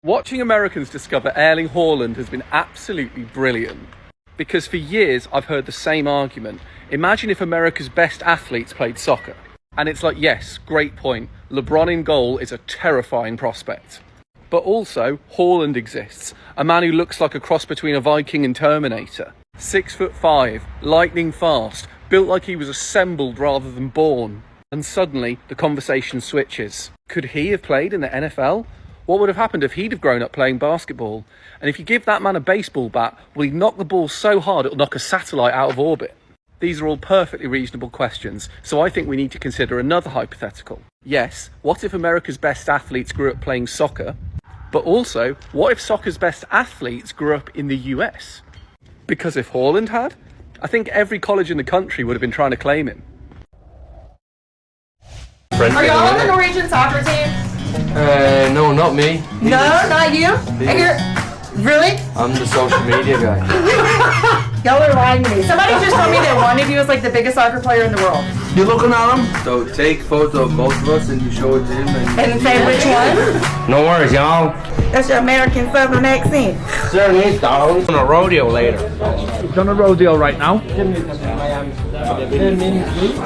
Watching Americans discover Erling Haaland has been absolutely brilliant. Because for years I've heard the same argument. Imagine if America's best athletes played soccer. And it's like, yes, great point. LeBron in goal is a terrifying prospect. But also, Haaland exists. A man who looks like a cross between a Viking and Terminator. 6'5", lightning fast, built like he was assembled rather than born. And suddenly, the conversation switches. Could he have played in the NFL? What would have happened if he'd have grown up playing basketball? And if you give that man a baseball bat, will he knock the ball so hard it'll knock a satellite out of orbit? These are all perfectly reasonable questions, so I think we need to consider another hypothetical. Yes, what if America's best athletes grew up playing soccer? But also, what if soccer's best athletes grew up in the US? Because if Haaland had, I think every college in the country would have been trying to claim him. Are y'all on the Norwegian soccer team? No, not me. No, not you? And you're, really? I'm the social media guy. Y'all are lying to me. Somebody just told me that one of you is like the biggest soccer player in the world. You looking at him? So take photo of both of us and you show it to him. And say which one? No worries, y'all. That's your American Southern accent. Certainly, darling. On a rodeo later. He's on a rodeo right now.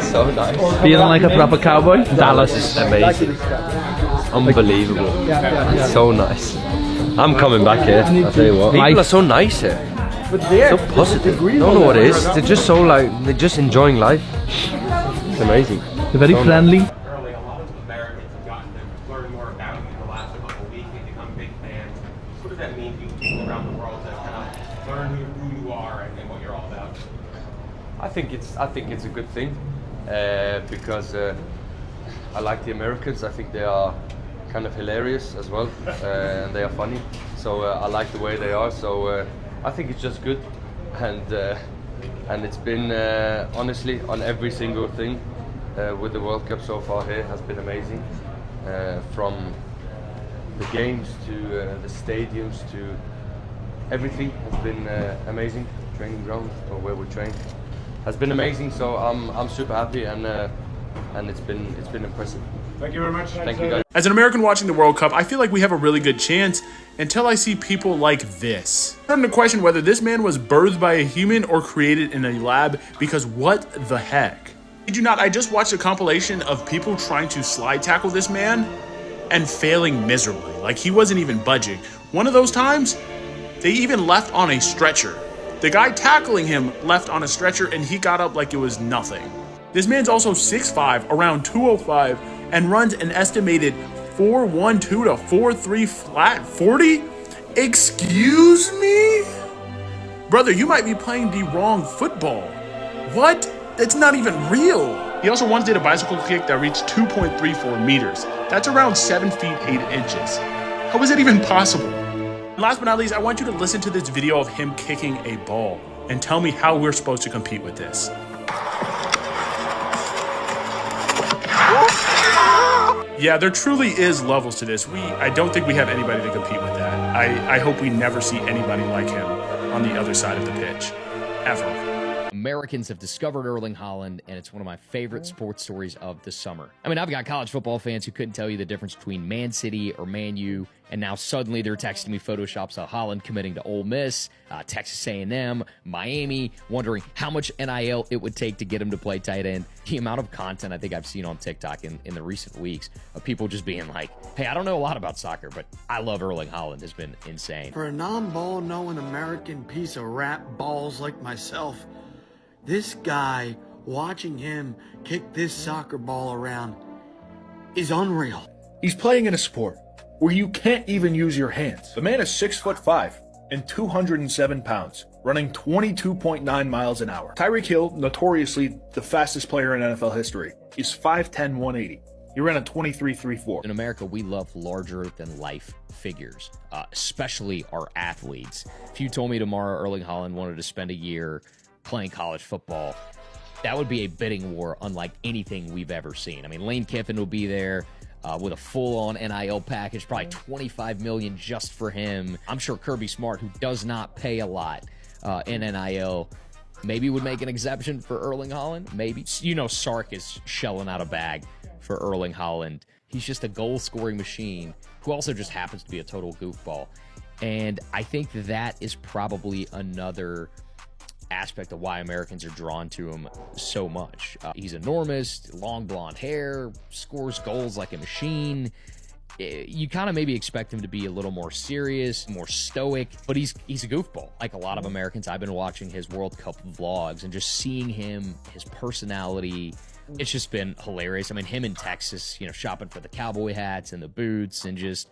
So nice. Feeling like a proper cowboy. Dallas is amazing. Unbelievable. It's so nice. I'm coming back here, I'll tell you what. People are so nice here. So positive. I don't know what it is. They're just so like, they're just enjoying life. It's amazing. They're very friendly. Early, a lot of Americans have gotten to learn more about you in the last couple of weeks and become big fans. What does that mean to you people around the world to kind of learn who you are and what you're all about? I think it's a good thing because I like the Americans. I think they are kind of hilarious as well, and they are funny. So I like the way they are. So I think it's just good, and it's been honestly on every single thing with the World Cup so far here has been amazing. From the games to the stadiums to everything has been amazing. Training ground or where we train has been amazing. So I'm super happy and it's been impressive. Thank you very much. Thank you guys. As an American watching the World Cup, I feel like we have a really good chance until I see people like this. I'm starting to question whether this man was birthed by a human or created in a lab, because what the heck? Did you not? I just watched a compilation of people trying to slide tackle this man and failing miserably. Like, he wasn't even budging. One of those times, they even left on a stretcher. The guy tackling him left on a stretcher and he got up like it was nothing. This man's also 6'5", around 205, and runs an estimated 4.12 to 4.3 flat 40? Excuse me? Brother, you might be playing the wrong football. What? That's not even real. He also once did a bicycle kick that reached 2.34 meters. That's around 7 feet 8 inches. How is it even possible? And last but not least, I want you to listen to this video of him kicking a ball and tell me how we're supposed to compete with this. Yeah, there truly is levels to this. I don't think we have anybody to compete with that. I hope we never see anybody like him on the other side of the pitch, ever. Americans have discovered Erling Haaland, and it's one of my favorite sports stories of the summer. I mean, I've got college football fans who couldn't tell you the difference between Man City or Man U, and now suddenly they're texting me photoshops of Haaland committing to Ole Miss, Texas A&M, Miami, wondering how much NIL it would take to get him to play tight end. The amount of content I think I've seen on TikTok in the recent weeks of people just being like, hey, I don't know a lot about soccer, but I love Erling Haaland has been insane. For a non-ball-knowing American piece of rat balls like myself, this guy, watching him kick this soccer ball around is unreal. He's playing in a sport where you can't even use your hands. The man is 6'5" and 207 pounds, running 22.9 miles an hour. Tyreek Hill, notoriously the fastest player in NFL history, is 5'10", 180. He ran a 23.34. In America, we love larger-than-life figures, especially our athletes. If you told me tomorrow Erling Haaland wanted to spend a year playing college football, that would be a bidding war unlike anything we've ever seen. I mean, Lane Kiffin will be there with a full-on NIL package, probably $25 million just for him. I'm sure Kirby Smart, who does not pay a lot in NIL, maybe would make an exception for Erling Haaland. Maybe. You know, Sark is shelling out a bag for Erling Haaland He's just a goal-scoring machine who also just happens to be a total goofball. And I think that is probably another aspect of why Americans are drawn to him so much. He's enormous, long blonde hair, scores goals like a machine. You kind of maybe expect him to be a little more serious, more stoic, but he's a goofball. Like a lot of Americans, I've been watching his World Cup vlogs and just seeing him, his personality, it's just been hilarious. I mean, him in Texas, shopping for the cowboy hats and the boots and just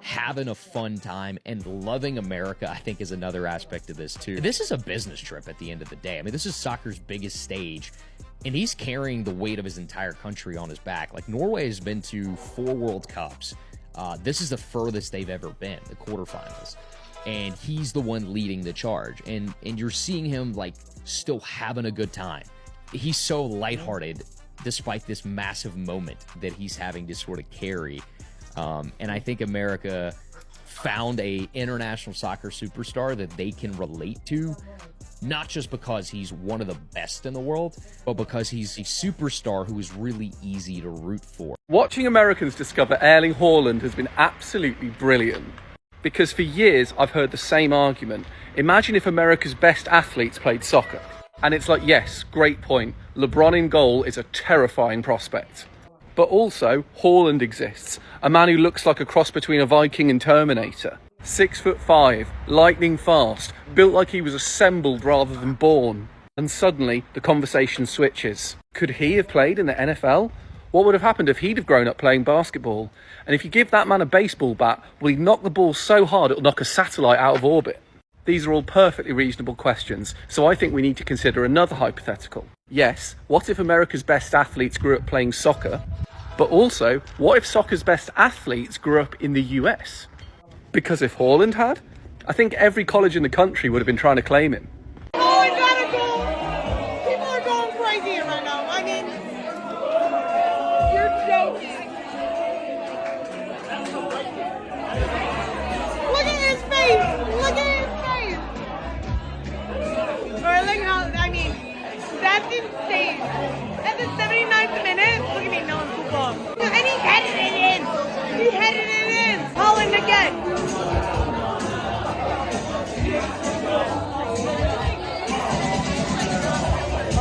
having a fun time and loving America, I think, is another aspect of this too. This is a business trip at the end of the day. I mean, this is soccer's biggest stage, and he's carrying the weight of his entire country on his back. Like, Norway has been to 4 World Cups. This is the furthest they've ever been, the quarterfinals. And he's the one leading the charge. And you're seeing him, like, still having a good time. He's so lighthearted despite this massive moment that he's having to sort of carry. And I think America found a international soccer superstar that they can relate to, not just because he's one of the best in the world, but because he's a superstar who is really easy to root for. Watching Americans discover Erling Haaland has been absolutely brilliant. Because for years, I've heard the same argument. Imagine if America's best athletes played soccer. And it's like, yes, great point. LeBron in goal is a terrifying prospect. But also, Haaland exists. A man who looks like a cross between a Viking and Terminator. 6'5", lightning fast, built like he was assembled rather than born. And suddenly, the conversation switches. Could he have played in the NFL? What would have happened if he'd have grown up playing basketball? And if you give that man a baseball bat, will he knock the ball so hard it'll knock a satellite out of orbit? These are all perfectly reasonable questions, so I think we need to consider another hypothetical. Yes, what if America's best athletes grew up playing soccer? But also, what if soccer's best athletes grew up in the US? Because if Haaland had, I think every college in the country would have been trying to claim him. Oh, is that a goal? People are going crazy right now. I mean, you're joking. Look at his face. Look at his face. Erling Haaland, I mean, that's insane. At the 79th minute, look at me knowing football. And he headed it in. He headed it in. Haaland again.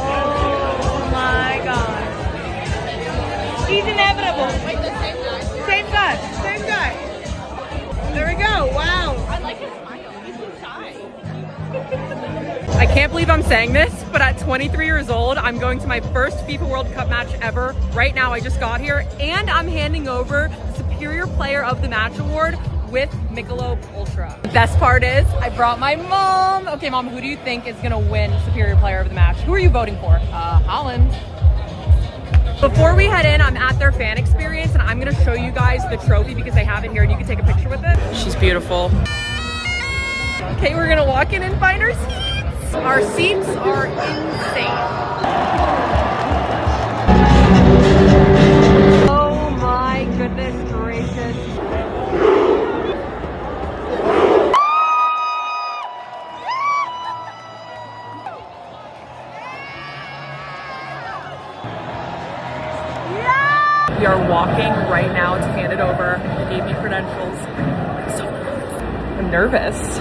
Oh my God. He's inevitable. Same guy. Same guy. There we go. Wow. I like his smile. He's so shy. I can't believe I'm saying this, but at 23 years old, I'm going to my first FIFA World Cup match ever. Right now, I just got here, and I'm handing over the Superior Player of the Match award with Michelob Ultra. The best part is, I brought my mom. Okay, Mom, who do you think is gonna win Superior Player of the Match? Who are you voting for? Haaland. Before we head in, I'm at their fan experience, and I'm gonna show you guys the trophy because they have it here, and you can take a picture with it. She's beautiful. Okay, we're gonna walk in and find our seats. Our seats are insane. Oh my goodness gracious. We are walking right now to hand it over. They gave me credentials. I'm nervous.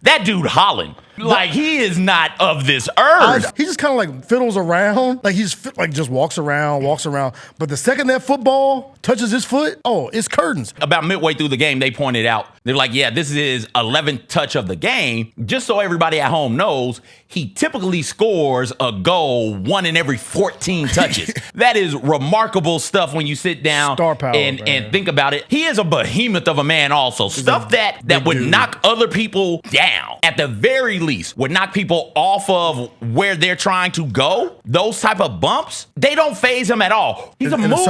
That dude Haaland, like, he is not of this earth. He just kind of like fiddles around, like just walks around. But the second that football touches his foot, oh, it's curtains. About midway through the game, they pointed out, they're like, yeah, this is his 11th touch of the game. Just so everybody at home knows, he typically scores a goal 1 in every 14 touches. That is remarkable stuff when you sit down Star power, and think about it. He is a behemoth of a man also. Stuff that would knock other people down, at the very least, would knock people off of where they're trying to go. Those type of bumps, they don't phase him at all. He's a moose.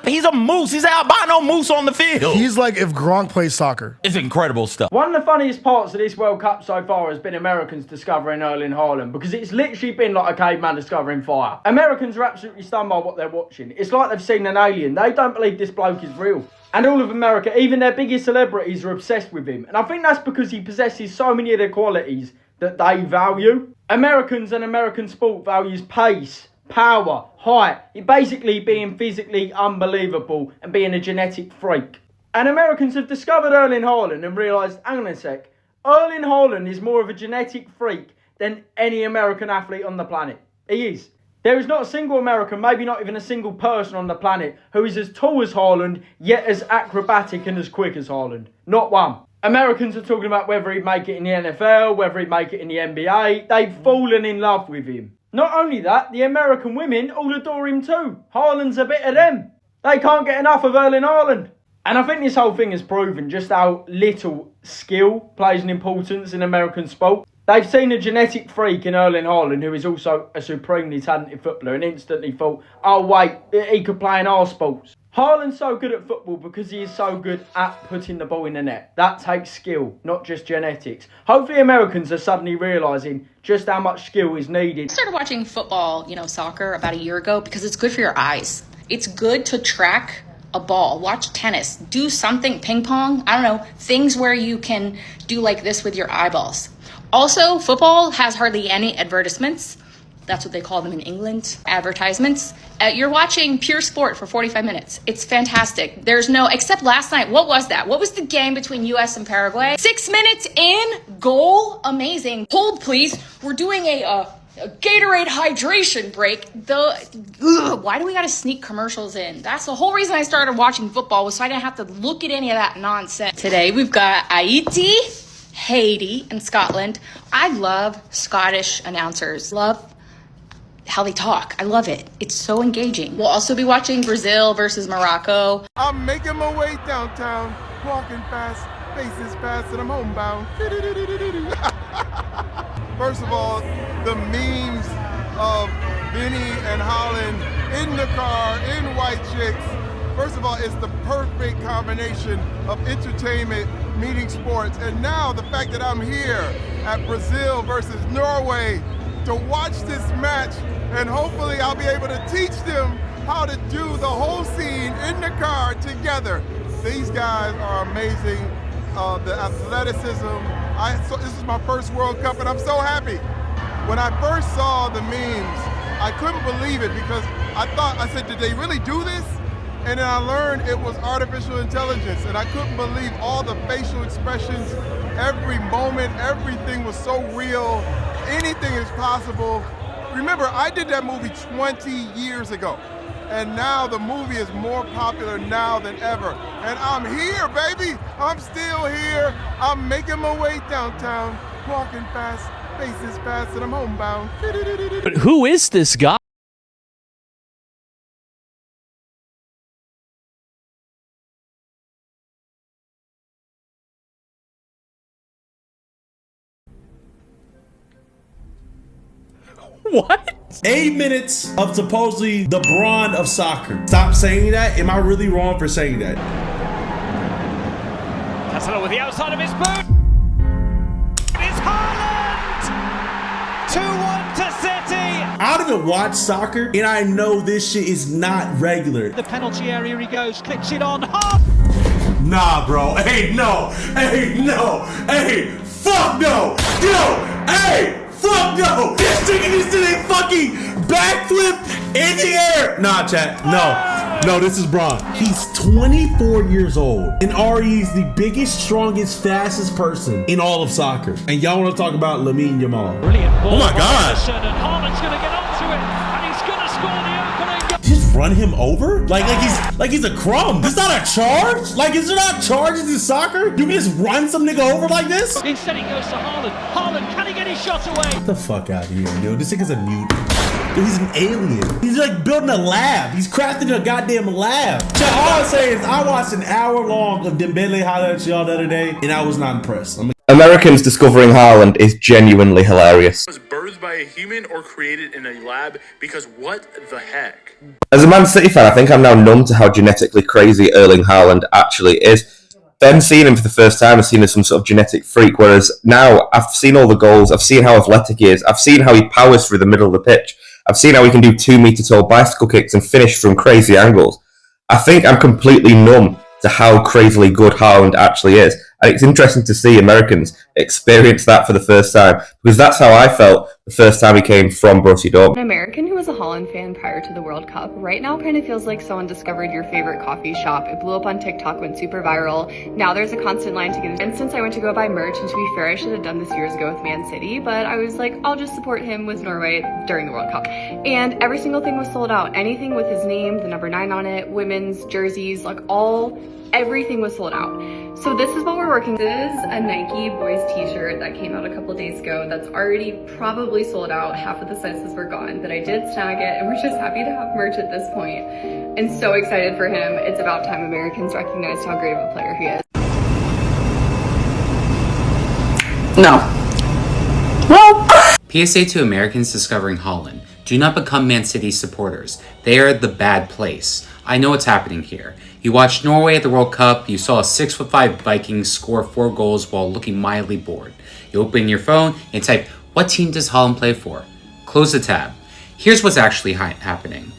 He's a moose. He's an albino moose on the field. He's like if Gronk plays soccer. It's incredible stuff. One of the funniest parts of this World Cup so far has been Americans discovering Erling Haaland, because it's literally been like a caveman discovering fire. Americans are absolutely stunned by what they're watching. It's like they've seen an alien. They don't believe this bloke is real. And all of America, even their biggest celebrities, are obsessed with him. And I think that's because he possesses so many of the qualities that they value. Americans and American sport values pace, power, height, basically being physically unbelievable and being a genetic freak. And Americans have discovered Erling Haaland and realised, hang on a sec, Erling Haaland is more of a genetic freak than any American athlete on the planet. He is. There is not a single American, maybe not even a single person on the planet, who is as tall as Haaland, yet as acrobatic and as quick as Haaland. Not one. Americans are talking about whether he'd make it in the NFL, whether he'd make it in the NBA. They've fallen in love with him. Not only that, the American women all adore him too. Haaland's a bit of them. They can't get enough of Erling Haaland. And I think this whole thing has proven just how little skill plays an importance in American sport. They've seen a genetic freak in Erling Haaland, who is also a supremely talented footballer, and instantly thought, oh wait, he could play in our sports. Haaland's so good at football because he is so good at putting the ball in the net. That takes skill, not just genetics. Hopefully Americans are suddenly realising just how much skill is needed. I started watching football, soccer about a year ago because it's good for your eyes. It's good to track a ball, watch tennis, do something, ping pong, I don't know, things where you can do like this with your eyeballs. Also, football has hardly any advertisements. That's what they call them in England, advertisements. You're watching pure sport for 45 minutes. It's fantastic. There's no, except last night, what was that? What was the game between US and Paraguay? 6 minutes in, goal, amazing. Hold please, we're doing a Gatorade hydration break. Why do we gotta sneak commercials in? That's the whole reason I started watching football, was so I didn't have to look at any of that nonsense. Today we've got Haiti, Haiti, and Scotland. I love Scottish announcers. Love how they talk. I love it. It's so engaging. We'll also be watching Brazil versus Morocco. I'm making my way downtown, walking fast, faces fast, and I'm homebound. First of all, the memes of Vinny and Haaland in the car, in white chicks. First of all, it's the perfect combination of entertainment meeting sports. And now the fact that I'm here at Brazil versus Norway to watch this match, and hopefully I'll be able to teach them how to do the whole scene in the car together. These guys are amazing. The athleticism. This is my first World Cup, and I'm so happy. When I first saw the memes, I couldn't believe it because I said, did they really do this? And then I learned it was artificial intelligence, and I couldn't believe all the facial expressions, every moment, everything was so real. Anything is possible. Remember, I did that movie 20 years ago, and now the movie is more popular now than ever. And I'm here, baby. I'm still here. I'm making my way downtown, walking fast, faces fast, and I'm homebound. But who is this guy? What? 8 minutes of supposedly the brawn of soccer. Stop saying that. Am I really wrong for saying that? Cancelo with the outside of his boot. It's Haaland! 2-1 to City. I don't even watch soccer, and I know this shit is not regular. The penalty area he goes, clips it on. Nah, bro. Hey, no. Hey, no. Hey, fuck no. No. Hey. Fuck no! This chicken is doing a fucking backflip in the air! Nah, chat. No, this is Braun. He's 24 years old, and Ari is the biggest, strongest, fastest person in all of soccer. And y'all want to talk about Lamine Yamal. Brilliant ball. Oh my God! And Haaland's going to get onto it, and he's going to score the opening goal. Just run him over? Like he's a crumb. This not a charge? Like, is there not charges in soccer? You can just run some nigga over like this? Instead he goes to Haaland. Haaland, can he get his shot away? Get the fuck out of here, yo. This nigga's a mutant. Dude, he's an alien. He's like building a lab. He's crafting a goddamn lab. Chat, all I'm saying is I watched an hour long of Dembele highlights y'all the other day, and I was not impressed. Americans discovering Haaland is genuinely hilarious. Was birthed by a human or created in a lab because what the heck? As a Man City fan, I think I'm now numb to how genetically crazy Erling Haaland actually is. Then seeing him for the first time, I've seen him as some sort of genetic freak, whereas now I've seen all the goals, I've seen how athletic he is, I've seen how he powers through the middle of the pitch, I've seen how he can do 2-meter tall bicycle kicks and finish from crazy angles. I think I'm completely numb to how crazily good Haaland actually is. And it's interesting to see Americans experience that for the first time, because that's how I felt the first time he came from Borussia Dortmund. An American who was a Haaland fan prior to the World Cup, right now kind of feels like someone discovered your favorite coffee shop. It blew up on TikTok, went super viral. Now there's a constant line to get. For instance, I went to go buy merch, and to be fair, I should have done this years ago with Man City, but I was like, I'll just support him with Norway during the World Cup. And every single thing was sold out. Anything with his name, the number 9 on it, women's jerseys, like everything was sold out. So this is what we're working. This is a Nike boys t-shirt that came out a couple days ago that's already probably sold out. Half of the sizes were gone, but I did snag it, and we're just happy to have merch at this point and so excited for him. It's about time Americans recognized how great of a player he is. No. Well. PSA to Americans discovering Haaland. Do not become Man City supporters. They are the bad place. I know what's happening here. You watched Norway at the World Cup, you saw a 6'5" Vikings score 4 goals while looking mildly bored. You open your phone and type, what team does Haaland play for? Close the tab. Here's what's actually happening.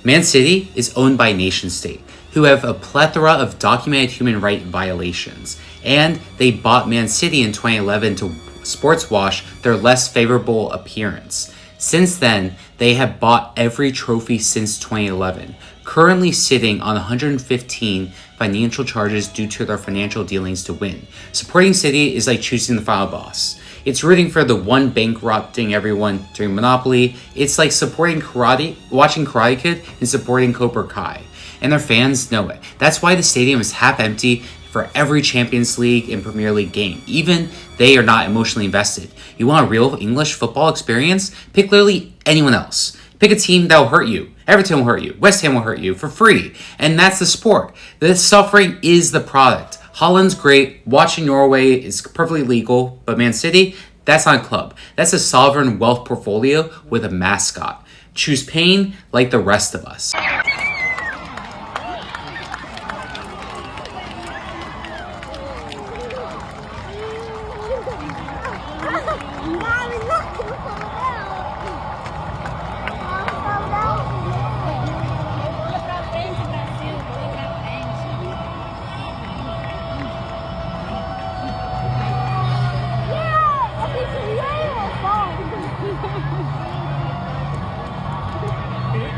Man City is owned by a nation state who have a plethora of documented human rights violations, and they bought Man City in 2011 to sports wash their less favorable appearance. Since then, they have bought every trophy since 2011, currently sitting on 115 financial charges due to their financial dealings to win. Supporting City is like choosing the final boss. It's rooting for the one bankrupting everyone during Monopoly. It's like watching Karate Kid and supporting Cobra Kai. And their fans know it. That's why the stadium is half empty for every Champions League and Premier League game. Even they are not emotionally invested. You want a real English football experience? Pick literally anyone else. Pick a team that will hurt you. Everton will hurt you. West Ham will hurt you for free. And that's the sport. The suffering is the product. Haaland's great. Watching Norway is perfectly legal. But Man City, that's not a club. That's a sovereign wealth portfolio with a mascot. Choose pain like the rest of us.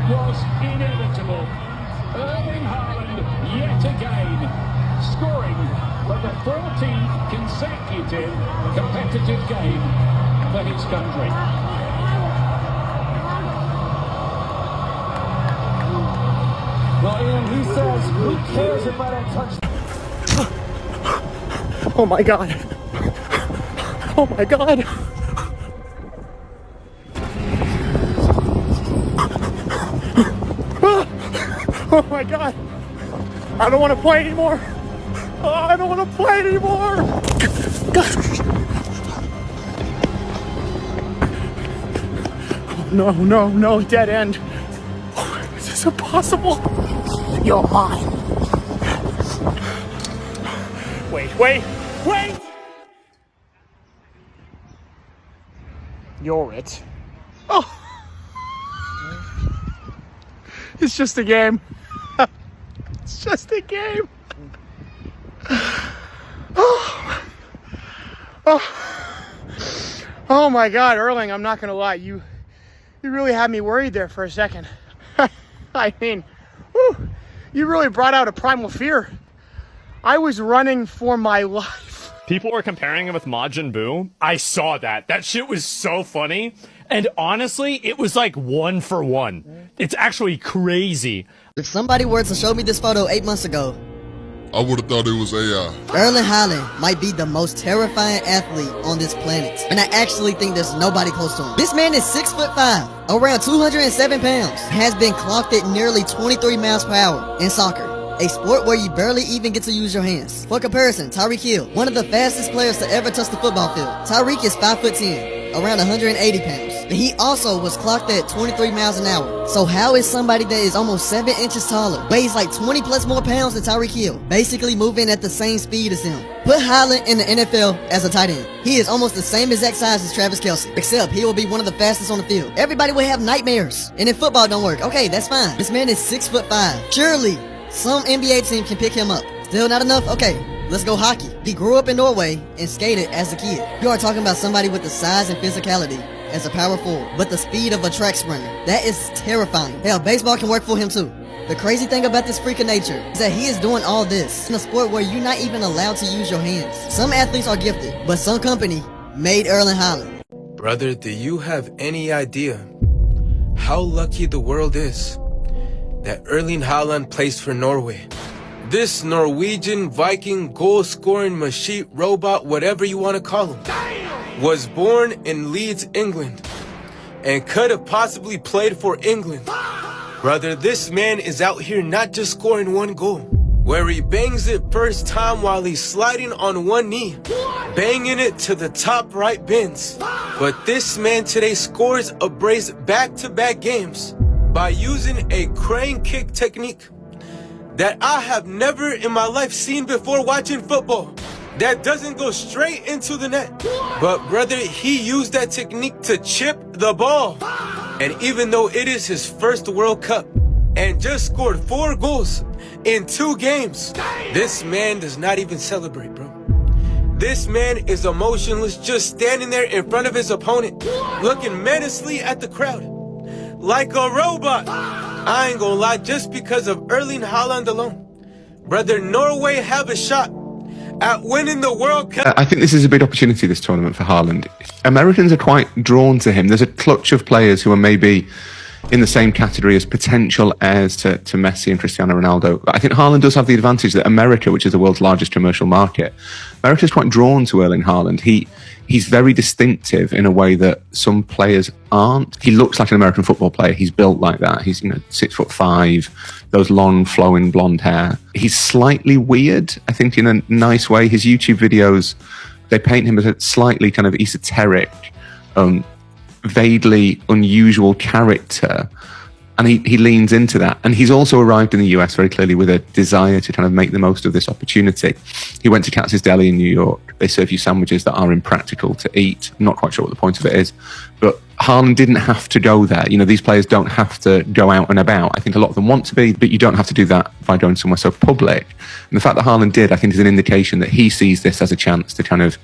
Was inevitable. Erling Haaland yet again scoring for the 14th consecutive competitive game for his country. Well, Ian, he says, who cares if I don't touch? Oh my god. Oh my god. Oh my god. I don't want to play anymore. Oh, I don't want to play anymore. No, no, no, dead end. Oh, is this impossible? You're mine. Wait. You're it. Oh. It's just a game. It's just a game. Oh my God, Erling, I'm not gonna lie. You really had me worried there for a second. I mean, whew, you really brought out a primal fear. I was running for my life. People were comparing him with Majin Buu. I saw that. That shit was so funny. And honestly, it was like 1 for 1. It's actually crazy. If somebody were to show me this photo 8 months ago, I would have thought it was AI. Erling Haaland might be the most terrifying athlete on this planet. And I actually think there's nobody close to him. This man is 6'5", around 207 pounds, has been clocked at nearly 23 miles per hour in soccer, a sport where you barely even get to use your hands. For comparison, Tyreek Hill, one of the fastest players to ever touch the football field. Tyreek is 5'10", around 180 pounds. And he also was clocked at 23 miles an hour. So how is somebody that is almost 7 inches taller, weighs like 20 plus more pounds than Tyreek Hill, basically moving at the same speed as him? Put Haaland in the NFL as a tight end. He is almost the same exact size as Travis Kelce, except he will be one of the fastest on the field. Everybody will have nightmares. And if football don't work, okay, that's fine. This man is 6'5". Surely some NBA team can pick him up. Still not enough? Okay. Let's go hockey. He grew up in Norway and skated as a kid. You are talking about somebody with the size and physicality as a power forward, but the speed of a track sprinter. That is terrifying. Hell, baseball can work for him too. The crazy thing about this freak of nature is that he is doing all this in a sport where you're not even allowed to use your hands. Some athletes are gifted, but some company made Erling Haaland. Brother, do you have any idea how lucky the world is that Erling Haaland plays for Norway? This Norwegian Viking goal-scoring machine robot, whatever you want to call him, was born in Leeds, England, and could have possibly played for England. Brother, this man is out here not just scoring one goal, where he bangs it first time while he's sliding on one knee, banging it to the top right bins. But this man today scores a brace back-to-back games by using a crane kick technique that I have never in my life seen before watching football. That doesn't go straight into the net. But brother, he used that technique to chip the ball. And even though it is his first World Cup and just scored 4 goals in 2 games, this man does not even celebrate, bro. This man is emotionless, just standing there in front of his opponent, looking menacingly at the crowd, like a robot. I ain't gonna lie, just because of Erling Haaland alone, brother, Norway have a shot at winning the World Cup. I think this is a big opportunity, this tournament, for Haaland. Americans are quite drawn to him. There's a clutch of players who are maybe in the same category as potential heirs to Messi and Cristiano Ronaldo. But I think Haaland does have the advantage that America, which is the world's largest commercial market, America's quite drawn to Erling Haaland. He's very distinctive in a way that some players aren't. He looks like an American football player. He's built like that. He's 6'5", those long flowing blonde hair. He's slightly weird, I think, in a nice way. His YouTube videos, they paint him as a slightly kind of esoteric, vaguely unusual character, and he leans into that. And he's also arrived in the US very clearly with a desire to kind of make the most of this opportunity. He went to Katz's Deli in New York. They serve you sandwiches that are impractical to eat. I'm not quite sure what the point of it is, but Haaland didn't have to go there. You know, these players don't have to go out and about. I think a lot of them want to be, but you don't have to do that by going somewhere so public. And the fact that Haaland did, I think, is an indication that he sees this as a chance to kind of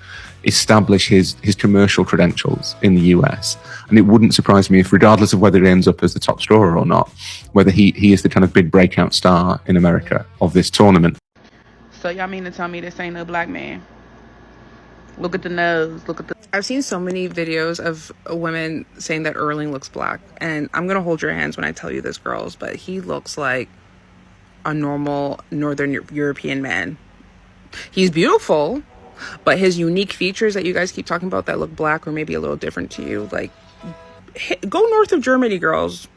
establish his commercial credentials in the US. And it wouldn't surprise me if, regardless of whether he ends up as the top scorer or not, whether he is the kind of big breakout star in America of this tournament. So y'all mean to tell me this ain't no black man? Look at the nose, look at the... I've seen so many videos of women saying that Erling looks black, and I'm gonna hold your hands when I tell you this, girls, but he looks like a normal Northern European man. He's beautiful, but his unique features that you guys keep talking about that look black or maybe a little different to you, like, go north of Germany, girls.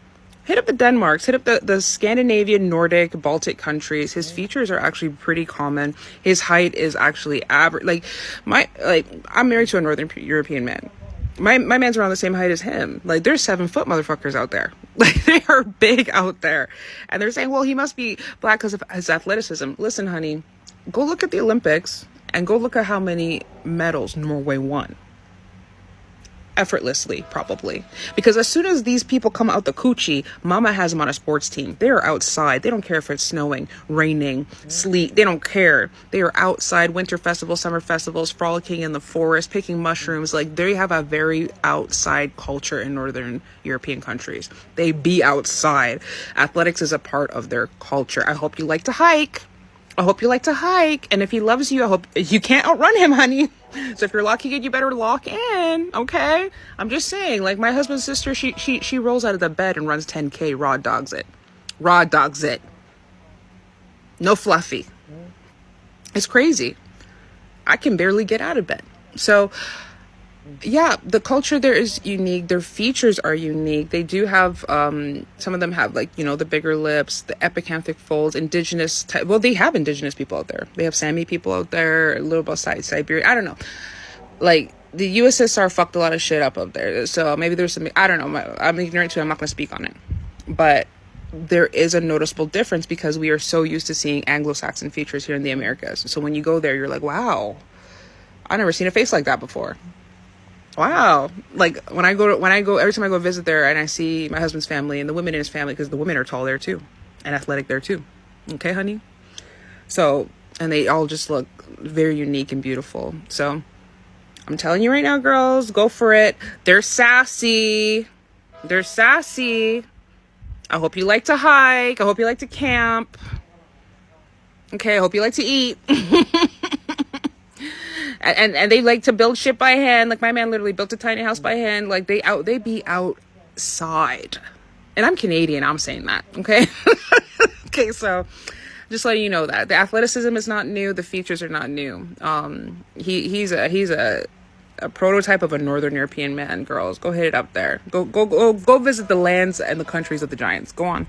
Hit up the Denmarks, hit up the Scandinavian, Nordic, Baltic countries. His features are actually pretty common. His height is actually average. I'm married to a Northern European man. My man's around the same height as him. Like, there's 7-foot motherfuckers out there. Like, they are big out there. And they're saying, well, he must be black because of his athleticism. Listen, honey, go look at the Olympics and go look at how many medals Norway won. Effortlessly, probably. Because as soon as these people come out the coochie, mama has them on a sports team. They are outside. They don't care if it's snowing, raining, sleet. They don't care. They are outside, winter festivals, summer festivals, frolicking in the forest, picking mushrooms. Like, they have a very outside culture in Northern European countries. They be outside. Athletics is a part of their culture. I hope you like to hike. I hope you like to hike. And if he loves you, I hope you can't outrun him, honey. So if you're locking in, you better lock in, okay? I'm just saying, like, my husband's sister, she rolls out of the bed and runs 10K, raw dogs it. Raw dogs it. No fluffy. It's crazy. I can barely get out of bed. So, yeah, the culture there is unique. Their features are unique. They do have, some of them have, like, you know, the bigger lips, the epicanthic folds, indigenous type. Well, they have indigenous people out there. They have Sami people out there, a little bit Siberia. I don't know. Like, the USSR fucked a lot of shit up there. So maybe there's some, I don't know. I'm ignorant to it. I'm not going to speak on it. But there is a noticeable difference because we are so used to seeing Anglo-Saxon features here in the Americas. So when you go there, you're like, wow, I've never seen a face like that before. Wow. Like, when I go, every time I go visit there and I see my husband's family and the women in his family, because the women are tall there too and athletic there too. Okay, honey? So and they all just look very unique and beautiful. So I'm telling you right now, girls, go for it. They're sassy. They're sassy. I hope you like to hike. I hope you like to camp. Okay, I hope you like to eat. and they like to build shit by hand. Like my man literally built a tiny house by hand. Like they be outside. And I'm Canadian, I'm saying that, okay? Okay, so just letting you know that the athleticism is not new, the features are not new. He's a prototype of a Northern European man. Girls, go hit it up there. Go visit the lands and the countries of the Giants. Go on.